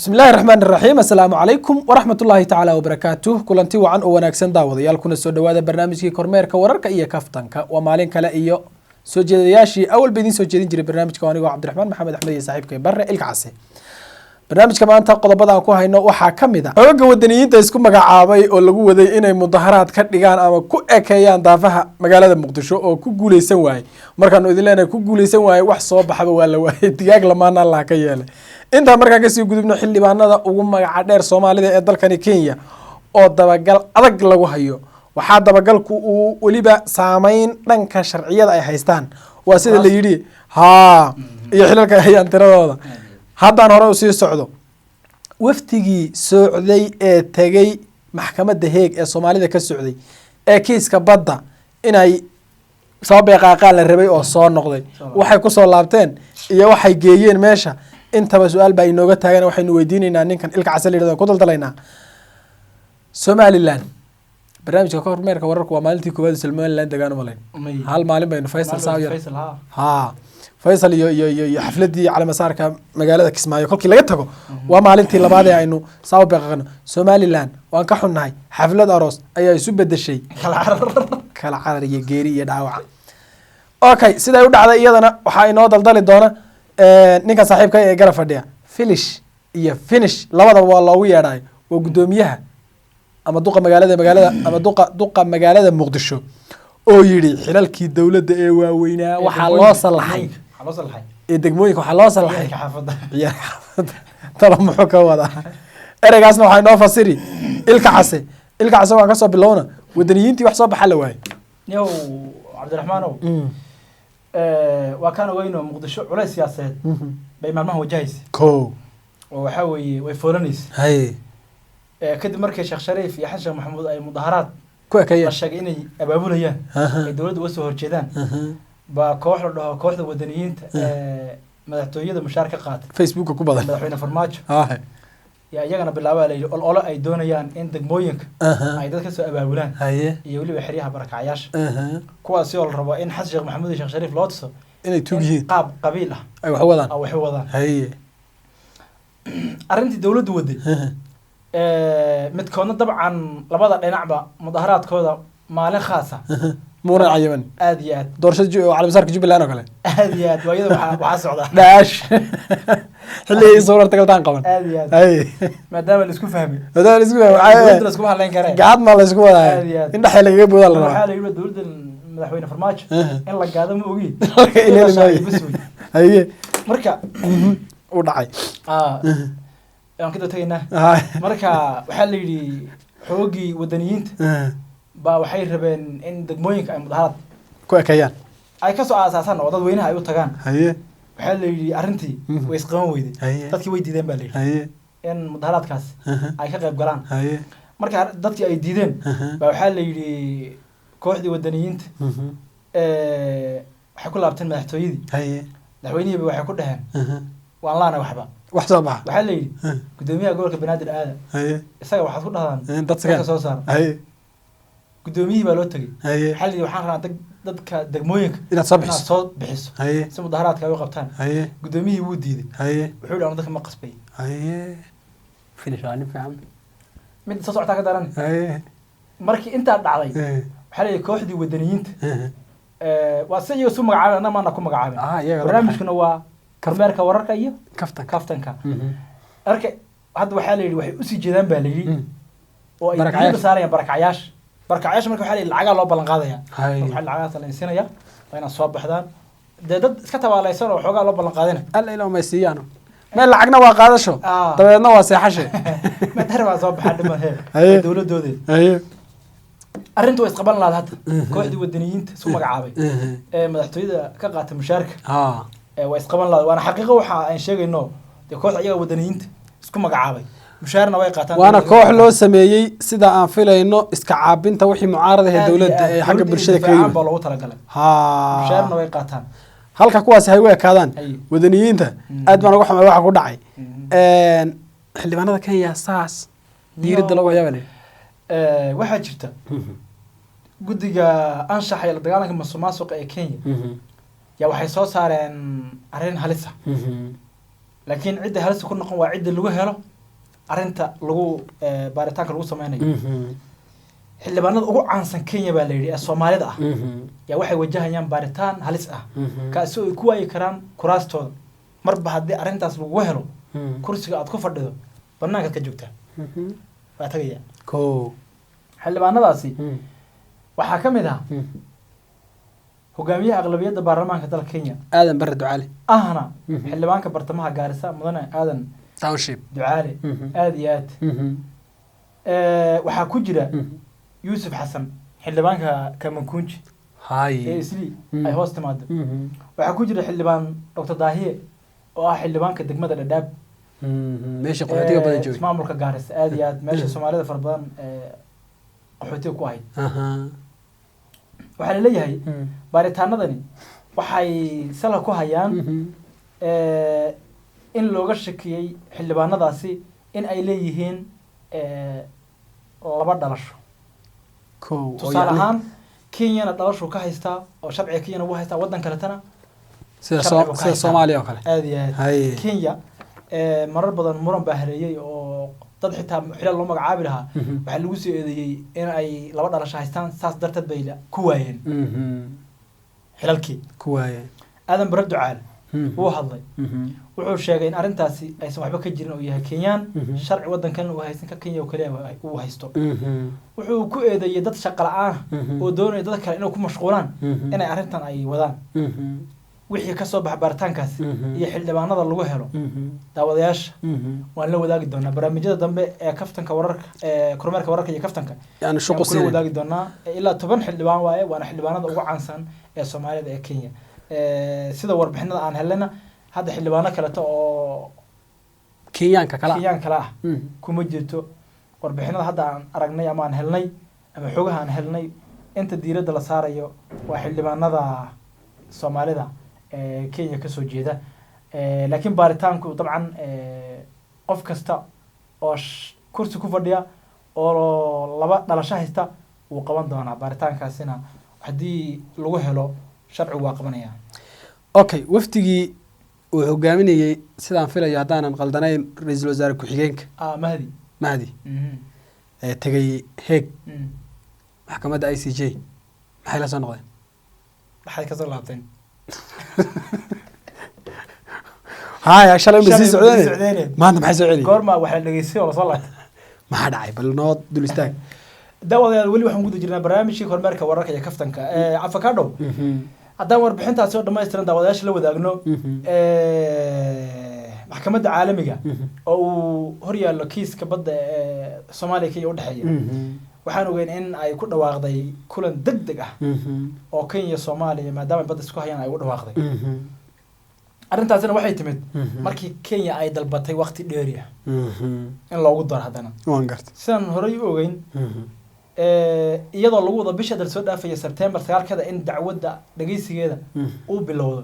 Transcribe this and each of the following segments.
بسم الله الرحمن الرحيم السلام عليكم ورحمة الله تعالى وبركاته كلنتي وعن وناكسن داوديال كنا soo dhawaada barnaamijkii kormeerka wararka iyo kaftanka waa maalin kale iyo soo jeedayaashii awal bidin soo jeedin jiray barnaamijka aniga Cabdiraxmaan Maxamed Axmed iyo saaxiibkay Barre Ilka Case barnaamijka maanta qodobada aan ku hayno waxaa kamid ah xoogga wadaniyiinta isku magacaabay oo lagu waday inay mudaharaad ka dhigaan ama ku ekeeyaan daafaha magaalada Muqdisho oo ku guuleysan waayay markaan idin leenahay ku guuleysan waayay wax soo baxaba waa la waayay digaag lamaana Allah ka yeelay inta markaan ka sii gudubno xildhibaanada ugu magaca dheer Soomaalida ee dalkani Kenya oo dabagal adag lagu hayo waxa dabagalku uu waliba saameyn dhanka sharciyada ay haystaan waa sida la yiri iyo xilalka hayaan tiradooda haddaan hore u sii socdo waftigii socday ee tagay maxkamadda Hague ee Soomaalida ka socday ee kiiska badda inay soo beeqaaqaan la rabay oo soo noqday waxay ku soo laabteen iyo waxay geeyeen meesha intaba su'aal baa inooga taagan waxaynu weydiinaynaa ninkan Ilka Case leeyahay ku daldalaynaa Somaliland barnaamijka kormeerka wararku waa maalintii koowaad Somaliland degaan u malayn hal maalin baynu Faisal Saawir Faisal iyo xafladii cali masaarka magaalada Kismaayo kolkii laga tago waa maalintii labaad ee aynu saaw beeqaqno Somaliland waan ka xunnahay xaflad aroos ayaa isu bedeshay kala carar iyo geeri iyo dhaawac okay sida ay u dhacday iyadana waxa inoo daldali doona ninka saaxiibka ee garab fadhiya finish labadaba waa loogu yeedhay waa gudoomiyaha ama duqa magaalada Muqdisho oo yiri xilalkii dawladda ee waaweynaa waxa loo salaxay ee degmooyinka waxa loo salaxay tala muxuu ka wada ereygaasna waxa inoo fasiri Ilka Case waan ka soo bilowna wadaniyiintii wax soo baxay la waayay yow Cabdiraxmaan waa kan weyno Muqdisho culays siyaasadeed bay maalmaha wajahaysa oo waxa weeye way foolanaysa kadib markii Sheekh Shariif iyo Xasan Maxamuud ay mudaharaad ku ekeeyeen sheegay inay abaabulayaan ay dawladda u soo horjeedaan ba koox la dhaho kooxda wadaniyiinta madaxtooyada mushaar ka qaatay Facebook ku badan madaxweyne Farmaajo iyagana bilaabay leeyahay olo ay doonayaan in degmooyinka ay dadka soo abaabulaan iyo waliba xiriyaha barakacayaasha kuwaas oo la rabo in Xasan Sheekh Maxamuud iyo Sheekh Shariif loo tuso inay tuugyihiin qaab qabiil ah ay wax wadaan arrintii dawladdu waday midkoodna dabcan labada dhinacba mudaharaadkooda maalin khaas ah muran cayaban aad iyo aad doorashada cali masaarka Jubbaland oo kale aad iyo aad waayada waxa socda daash xilli suurta galtaan qaban aad iyo aad maadaama la isku fahmay la isku haleyn kare gaad ma la isku wadaa in dhaxay laga boodan la waxa la yiri dawladda madaxweyne Farmaajo in la gaado ma ogi marka u dhacay aan ka tagaynaa marka waxa la yiri xoogii wadaniyiinta ba waxay rabeen in degmooyinka ay mudaharaad ku ekeeyaan ay ka soo aasaasan oo dadweynaha ay u tagaan waxa la yiri arrintii way isqaban weyday dadkii way diideen baa la yiri in mudaharaadkaas ay ka qayb galaan marka dadkii ay diideen ba waxa la yiri kooxdii wadaniyiinta waxay ku laabteen madaxtooyadii madaxweynihii waxay ku dhaheen waan laana wax soo baxa waxa la yiri gudoomiyaha gobolka Banaadir aada isaga waxaad ku dhahdaan dadka soo saar gudoomiyaha baa loo tagay xalli waxaan rabaa dadka degmooyinka inaad soo bixiso si mudaharaadka ay u qabtaan gudoomiyaha wuu diiday wuxuu dhaw dadka ma qasbay finish aan faham mid soo socota ka daran markii inta dhacday waxa la yiri kooxdii wadaniyiinta waa si iyagu soo magacaabay ma ku magacaabay barnaamijkuna waa kormeerka wararka iyo kaftanka arka hadda waxa la yiri waxay u sii jeedaan baa la yiri oo ay diido saarayaan barakacayaasha marka waxa la yiri lacag loo ballan qaadaya waxa lacagaas la insinaya ayna soo baxdaan dad iska tabaalaysan oo xoogaa loo ballan qaadina alla ilaa ma siiyano meel lacagna waa qaadasho dabeedna waa seexashe ma darba soo baxay dhimahe dawladooda arrintu way isqaban lahayd hadda kooxdii wadaniyiinta soo magacaabay madaxtooyada ka qaatay mushaarka way isqaban lahayd waana xaqiiqo waxa aan sheegayno kooxda iyaga wadaniyiinta isku magacaabay mushaarna way qaataan waana koox loo sameeyay sida aan filayno iska caabinta wixii mucaarada ee dawladda ee xagga bulshada ka yimid baa loogu talagalay mushaarna way qaataan halka kuwaas hay way kaadaan wadaniyiinta aad baan uga xumay waxa ku dhacay xildhibaanada Kenya saas diiradda lagu yaabay waxa jirta guddiga anshaxa ee dagaalanka musuqmaasuqa ee Kenya ya waxay soo saareen arrin halis ah laakiin cidda halista ku noqon waa cidda lagu helo arrinta lagu baaritaanka lagu sameynayo xildhibaanada ugu caansan Kenya baa la yidhi ee Soomaalida ah yaa waxay wajahayaan baaritaan halis ah kaasi oo ay ku waayi karaan kuraastooda marba haddii arrintaas lagu helo kursiga aad ku fadhido banaanka ka joogtaa waa tagaya xildhibaanadaasi waxaa ka mid ah hogaamiyaha aqlabiyadda baarlamaanka dalka Kenya aadan barre ducaale ahna xildhibaanka bartamaha Gaarisa mudane aadan township ducaale aad iyo aad waxaa ku jira Yusuf Xasan xildhibaanka Kamankunji isli ay hoos timaado waxaa ku jira xildhibaan Dr. Daahiye oo ah xildhibaanka degmada Dhadhaab meesha qaxootiga badan joogay maamulka Gaarisa aad iyo aad meesha Soomaalida far badan qaxootiga ku ahayd waxaa la leeyahay baaritaanadani waxay sala ku hayaan in looga shakiyay xildhibaanadaasi in ay leeyihiin laba dhalasho tusaale ahaan Kenyana dhalasho ka haystaa oo sharciga Kenyana uu haystaa waddan kaletana sida Soomaaliya oo kale aad iyo aad Kenya marar badan muran baa hareeyay oo dad xitaa xilal loo magacaabi lahaa waxaa lagu soo eedeeyay in ay laba dhalasho haystaan saas darteed bay ku waayeen xilalkii ku waayeen aadan barre ducaale wuu hadlay wuxuu sheegay in arrintaasi aysan waxba ka jirin oo yahay Kenyaan sharci waddankan uu haysan ka Kenya oo kaliya uu haysto wuxuu ku eedeeyay dad shaqo la'aan oo doonaya dad kale inay ku mashquulaan inay arrintan ay wadaan wixii ka soo bax baaritaankaas iyo xildhibaanada lagu helo daawadayaasha waan la wadaagi doonaa barnaamijyada dambe ee kaftanka wararka kormeerka wararka iyo kaftanka yani shaqo sii wadaagi doonaa ilaa 10 xildhibaan waaye waana xildhibaanada ugu caansan ee Soomaalida ee Kenya sida warbixinada aan helena hadda xildhibaano kale oo Kenyaanka kala ah kuma jirto warbixinada hadda aan aragnay ama aan helnay ama xogaha aan helnay inta diiradda la saarayo waa xildhibaanada Soomaalida Kenya ka soo jeeda laakiin baaritaanku dabcan qof kasta oo kursi ku fadhiya oo laba dhalasho haysta uu qaban doonaa baaritaankaasina haddii lagu helo sharci waa qabanaya okay waftigii uu hogaaminayay sidaan filayo haddaanan qaldanayn ra'iisul wasaare ku-xigeenka mahdi tagay heeg maxkamadda ICJ maxay la soo noqdeen maxay ka soo laabteen هاي شلون بيصير سعودي ما أنت محسوب عليه قرما واحد لقيسيه ولا صلت ما حد عيب النوض دول استاك داود ولي waxaan gudu jirnaa barnaamijkii kormeerka wararka iyo kaftanka avocado haddaan warbixintaas oo dhammaystiran daawadayaasha la wadaagno maxkamadda caalamiga oo uu hor yaallo kiiska badda ee Soomaaliya Kenya u dhaxeeya waxaan ogeyn in ay ku dhawaaqday kulan degdeg ah oo Kenya Soomaaliya maadaama badda isku hayaan ay u dhawaaqday arrintaasina waxay timid markii Kenya ay dalbatay waqti dheer ah in loogu daro hadana waan gartay sidan hore u ogeyn iyadoo lagu wada bisha dal soo dhaafay September 9-kada in dacwadda dhageysigeeda uu bilowdo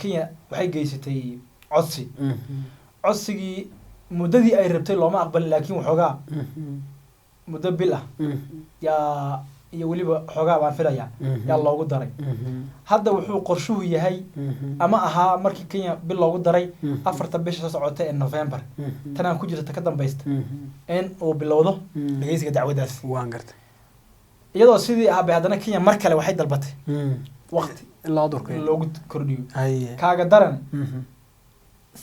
Kenya waxay geysatay codsigii muddadii ay rabtay looma aqbalin laakiin waxoogaa muddo bil ah yaa iyo waliba xoogaa baan filayaa yaa loogu daray hadda wuxuu qorshuhu yahay ama ahaa markii Kenya bil loogu daray 4 bisha soo socotay ee November tanaan ku jirta ka dambaysta in uu bilowdo dhageysiga dacwadaas waan gartay iyadoo sidii ah haddana Kenya mar kale waxay dalbatay waqti loogu kordhiyo kaaga daran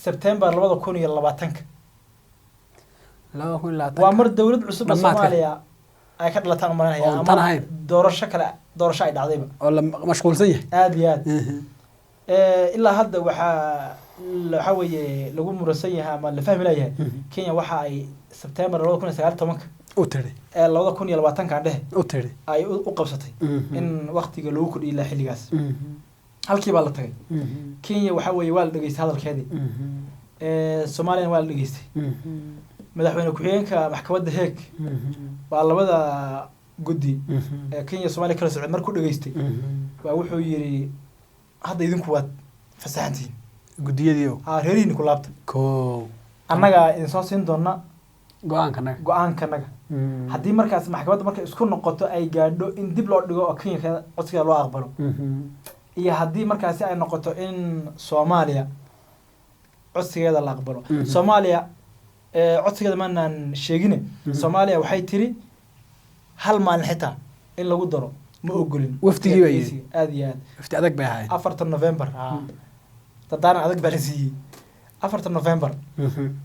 September 2020 waa mar dawlad cusub oo Soomaaliya ay ka dhalataan maranaya ama doorasho ay dhacdayba oo la mashquulsan yahay aad iyo aad ilaa hadda waxa weeye lagu murasan yahay ama la fahmi layahay Kenya waxa ay September 2019 u tiray 2020 ka dhehe u tiray ay u qabsatay in waqtiga lagu kordhiyo ilaa xilligaas halkii baa la tagay Kenya waxa weeye waa la dhageystay hadalkeedii Soomaaliya waa la dhageystay madaxweyne ku-xigeenka maxkamadda heeg waa labada guddi ee Kenya Soomaaliya kala socod markuu dhageystay waa wuxuu yiri hadda idinku waad fasaxantiin guddiyadiiyo reerihiin ku laabta annaga in soo siin doona go'aankanaga haddii markaas maxkamadda markay isku noqoto ay gaadho in dib loo dhigo oo Kenya codsiga loo aqbalo iyo haddii markaasi ay noqoto in Soomaaliya codsigeeda la aqbalo Soomaaliya codsigeeda maanaan sheegine Soomaaliya waxay tiri hal maalin xitaa in lagu daro ma ogolin waftigii bay aad iyo aad wafti adag bay ahayd 4 November dadaan adag baa la siiyey 4 November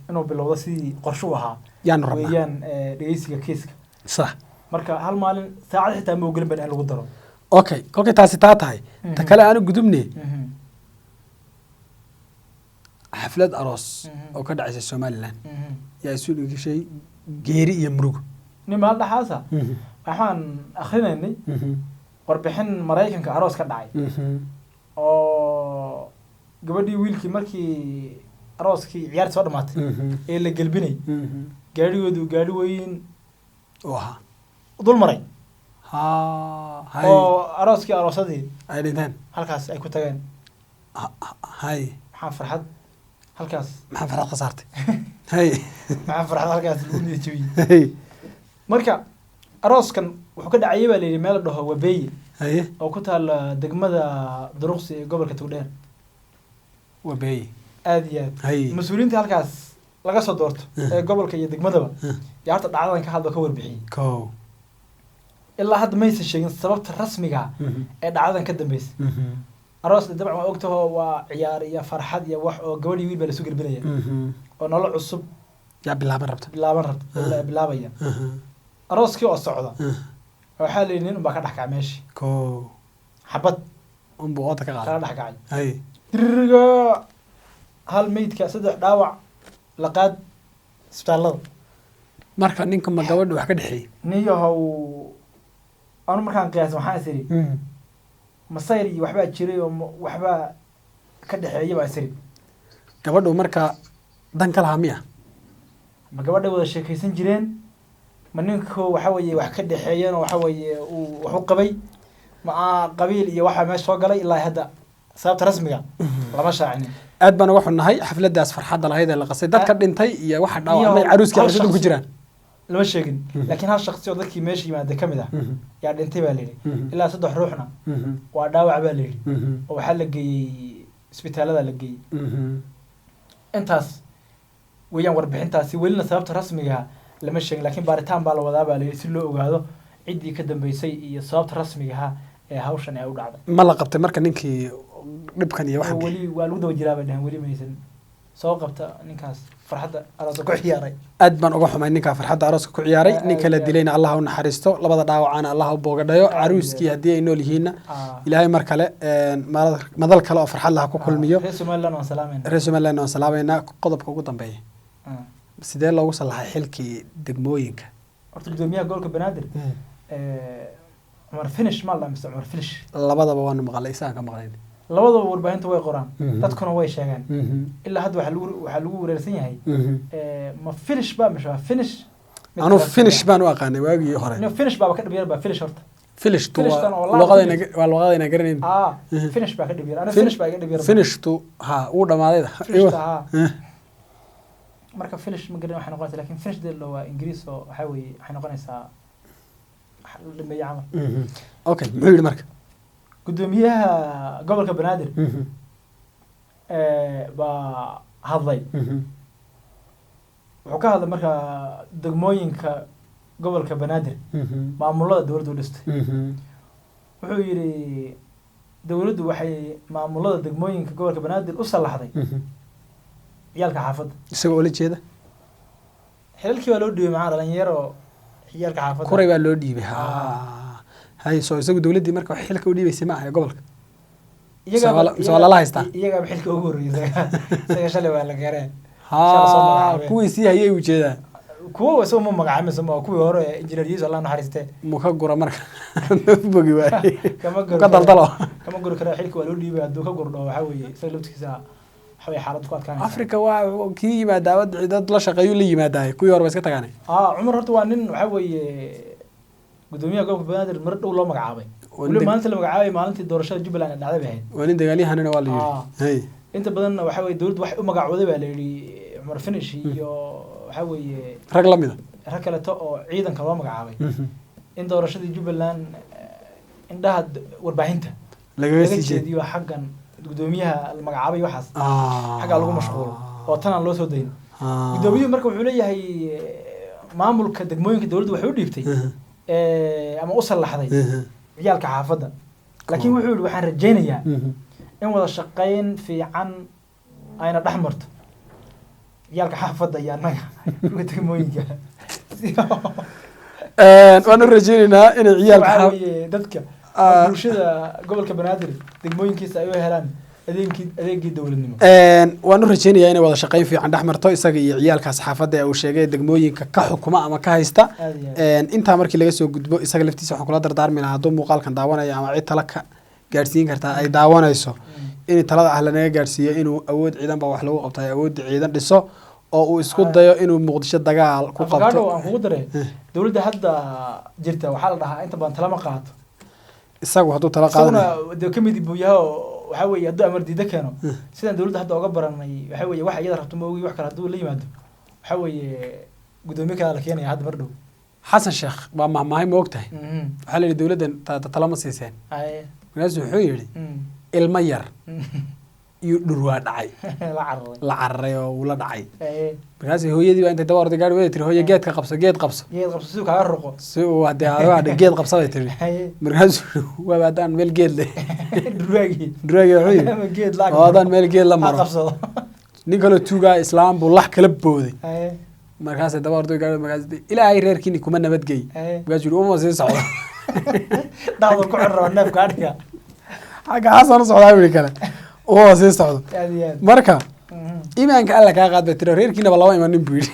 inuu bilowdo sidii qorshu ahaa yaan rabnaa weeyaan dhageysiga kiiska sax marka hal maalin saacad xitaa ma ogolin baan in lagu daro okay kolkay taasi taa tahay ta kale aanu gudubnay xaflad aroos oo ka dhacaysa Somaliland yaa isu dhigishay geeri iyo murug nimaal dhaxaasa waxaan akhrinaynay warbixin Mareykanka aroos ka dhacay oo gabadhii wiilkii markii arooskii ciyaar soo dhamaatay ee la galbinay gaarigoodu gaari weyn waxa dul maray hay oo arooskii aroosadii ay dhinteen halkaas ay ku tageen hay maxaa farxad halkaas maxaa farxad qasaartay hay maxaa farxad halkaas lagu niyadjabiyey hay marka arooskan wuxuu ka dhacay baa leeyahay meel dhaho Wabeeye haye oo ku taal degmada Duruqsi ee gobolka Togdheer Wabeeye aad iyo aad mas'uuliyiinta halkaas laga soo doorto ee gobolka iyo degmadaba yaa horta dhacdadan ka hadba ka warbixiyay ilaa hadda maysan sheegin sababta rasmiga ee dhacdadan ka dambeysay aroos dabcan waa ogtahay waa ciyaar iyo farxad iyo wax oo gabadhii wiil baa la soo galbinaya oo nolol cusub yaa bilaaban rabta bilaabaya arooskii oo socda waxaa la yidhi nin unbaa ka dhex kacay meeshii xabad unbuu wada ka dhex kacay diriga hal meydka 3 dhaawac la qaad isbitaalada marka ninka ma gabadha wax ka dhaxeeyay niyahow anu markaan qiyaas waxaan isiri masayr iyo waxba jiray oo waxba ka dhaxeeyay baa isiri gabadhu marka dan kala hamiya ma gabadha wada sheekaysan jireen ma ninka waxa weeye wax ka dhaxeeyeen oo waxa weeye uu wax u qabay ma qabiil iyo waxa meesha soo galay ilaa hadda sababta rasmiga lama shaacin aad baan uga xunnahay xafladaas farxadda lahayd ee la qasay dadka dhintay iyo waxa dhaawacmay caruuskii xafladda ku jiraan lama sheegin laakiin hal shakhsi oo dadkii meesha yimaada kamid ah yaa dhintay baa leeyahay ilaa 3 ruuxna waa dhaawac baa leeyahay oo waxa la geeyay isbitaalada la geeyay intaas weeyaan warbixintaasi welina sababta rasmiga lama sheegin laakiin baaritaan baa la wadaa baa leeyahay si loo ogaado ciddii ka dambeysay iyo sababta rasmiga ah ee hawshan ay u dhacday ma la qabtay marka ninkii dhibkan iyo waxa wali waa lagu daba jiraa baa dhahan wali maysan soo qabta ninkaas farxadda arooska ku ciyaaray aad baan uga xumay ninka farxadda arooska ku ciyaaray ninka la dilayna Allah u naxariisto labada dhaawacana Allah u boogadhayo caruuskii hadii ay nool yihiin ilaahay mar kale madal kale oo farxad laha ku kulmiyo Reesumaalayna oo salaamayna qodobka ugu dambeeya sidee loogu salaxay xilkii degmooyinka horta gudoomiyaha gobolka Banaadir Umar Finish ma la mise Umar Finish labadaba waan maqlay isaan ka maqlayn labadaba warbaahinta way qoraan dadkuna way sheegaan ilaa hadda waxa lagu wareersan yahay ma Finish ba mise Finish anu Finish baan u aqaanay waagii hore Finish baa ka dhibiyay ba Finish horta Finish tu luqadayna garanin Finish baa ka dhibiyay ana Finish baa ka dhibiyay Finish tu ha uu dhamaaday marka Finish ma garan waxa noqotay laakiin Finish dil waa Ingiriis oo waxa weeye waxay noqonaysaa dhameeyay camal okay muxuu yiri marka gudoomiyaha gobolka Banaadir ba hadlay wuxuu ka hadlay marka degmooyinka gobolka Banaadir maamulada dawladdu dhistay wuxuu yiri dawladdu waxay maamulada degmooyinka gobolka Banaadir u salaxday ciyalka xaafadda isagoo la jeeda xilkii waa loo dhiibay macaan dhalinyaro ciyalka xaafadda kuray baa loo dhiibay hay soo isagu dawladii marka xilka u dhiibaysay ma aha gobolka iyaga la haystaa iyaga xilka ugu horeeyay isaga shalay waa la gaareen kuwii sii hayay u jeedaa kuwa soo ma magacaamay sama kuwii hore engineer Yeeso Allah naxariiste muka gura marka bogi waay ka daldalo kama gura kara xilka waa loo dhiibay haduu ka gurdho waxa weeye isaga laftiisa waxay xaalad ku adkaanaysaa Afrika waa kii yimaada dad la shaqeeyo la yimaada kuwii hore way iska tagaanay Umar horta waa nin waxa weeye gudoomiyaha gobolka Banaadir mar dhow loo magacaabay wali maalintii la magacaabay maalintii doorashada Jubbaland ee dhacday bahayd waa nin dagaalyahanna waa la yiri inta badan waxa weeye dawladdu waxay u magacooday baa la yiri Umar Finish iyo waxa weeye rag lamida rag kale oo ciidanka loo magacaabay in doorashadii Jubbaland indhaha warbaahinta laga sii jeediyo xaqan gudoomiyaha la magacaabay waxaas xaga lagu mashquulo oo tan aan loo soo dayn gudoomiyuhu marka wuxuu leeyahay maamulka degmooyinka dawladdu waxay u dhiibtay ama u sallaxday ciyaalka xaafadda laakiin wuxuu yidhi waxaan rajaynayaa in wada shaqayn fiican ayna dhex marto ciyaalka xaafadda iyo annaga degmooyinka waan u rajaynaynaa inay ciyaalka dadka bulshada gobolka banaadir degmooyinkiisa ay u helaan adeegii dowladnimo waan u rajaynayaa inay wada shaqayn fiican dhex marto isaga iyo ciyaalkaas xaafadda uu sheegay degmooyinka ka xukuma ama ka haysta intaa markii laga soo gudbo isaga laftiisa waxaan kula dardaarmi lahaa hadduu muuqaalkan daawanaya ama cid tala ka gaadhsiin kartaa ay daawanayso in talada ah lanaga gaadhsiiyo inuu awood ciidan baa wax lagu qabto ay awoodda ciidan dhiso oo uu isku dayo inuu muqdisho dagaal ku qabto aan kugu daray dawladda hadda jirta waxaa la dhahaa inta badan talama qaato isagu hadduu tala qaadanayo de ka mid buu yahay waxaa weeye hadduu amar diida keeno sidaan dawladda hadda oga baranay waxaa weeye wax iyada rabto ma ogi wax kale hadduu la yimaado waxaa weeye gudoomiye kale la keenaya hadda mar dhow xasan sheekh baa mahmahay ma og tahay waxaa la yidhi dawladdan talama siiseen markaasuu wuxuu yidhi ilmo yar iyo dhurwaa dhacay la cararay oo uu la dhacay markaasay hooyadii baa intay daba orday gaari way tiri hooye geedka qabso geed qabso si uu kaaga roqo si uu haddee geed qabsa bay tiri markaasuu waaba haddaan meel geed leh dhurwaagii wuxuu yidhi oo haddaan meel geed la maro nin kaloo tuugaa islaam buu lax kala booday markaasay daba orday gaari markaas ilaahay reerkiini kuma nabadgeey markaasuu yidhi uma sii socdo dhacdo ku cirraba neefka adhiga xagga xasan u socdaa wili kale oo sii socdo marka iimaanka alla kaa qaad bay tiri reerkiinaba lama imanin buu yidhi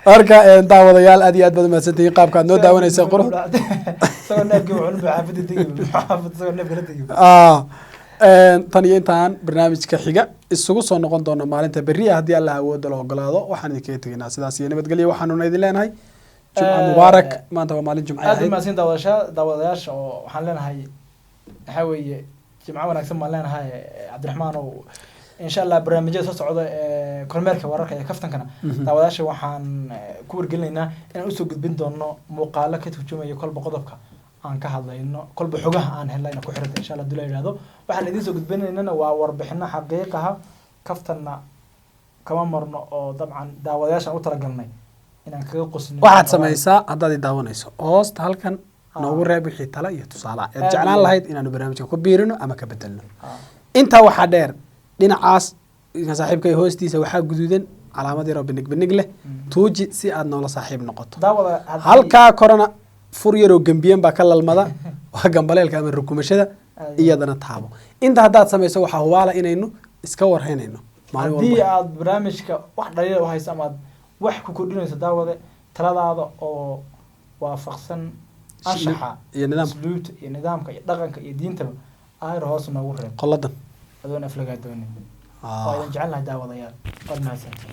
marka daawadayaal aad iyo aad baad umahadsantihiin qaabka aad noo daawanaysa qurux tan iyo intaan barnaamijka xiga isugu soo noqon doono maalinta berri ah haddii allah awoodda la ogolaado waxaan idinkaga tegaynaa sidaas iyo nabadgelyo waxaanuna idin leenahay jumca mubaarak maanta waa maalin jumca aad umahadsan daawadayaasha oo waxaan leenahay waxaa weeye jimco wanaagsan baan leenahay cabdiraxmaan oo insha allah barnaamijyada soo socda kormeerka wararka iyo kaftankana daawadayaasha waxaan ku wargelinaynaa inaan usoo gudbin doono muuqaalo ka turjumaya kolba qodobka aan ka hadlayno kolba xogaha aan helayna ku xiranta insha allah hadii la yidhaahdo waxaan idiin soo gudbinaynana waa warbixino xaqiiqaha kaftanna kama marno oo dabcan daawadayaashaan u talagalnay inaan kaga qosno waxaad samaysaa haddaad i daawanayso hoosta halkan noogu reeb wixii tala iyo tusaale eed jeclaan lahayd inaanu barnaamijka ku biirino ama ka bedelno intaa waxaa dheer dhinacaas saaxiibkay hoostiisa waxaa guduudan calaamad yaroo binig leh tuuji si aad noola saaxiib noqoto halkaa korona fur yaroo gembiyan baa ka lalmada waa gambaleelka ama rukumashada iyadana taabo inta haddaad samayso waxaa hubaala inaynu iska warhaynayno haddii aad barnaamijka wax dhaliila u hayso ama aad wax ku kordhinayso daawade taladaada oo waafaqsan anshaxa iyo nidaamka asluubta iyo nidaamka iyo dhaqanka iyo diintaba ayr hoos noogu reeb qoladan adoon aflagaa doonin waa idin jecel lahay daawadayaal waad mahadsantihiin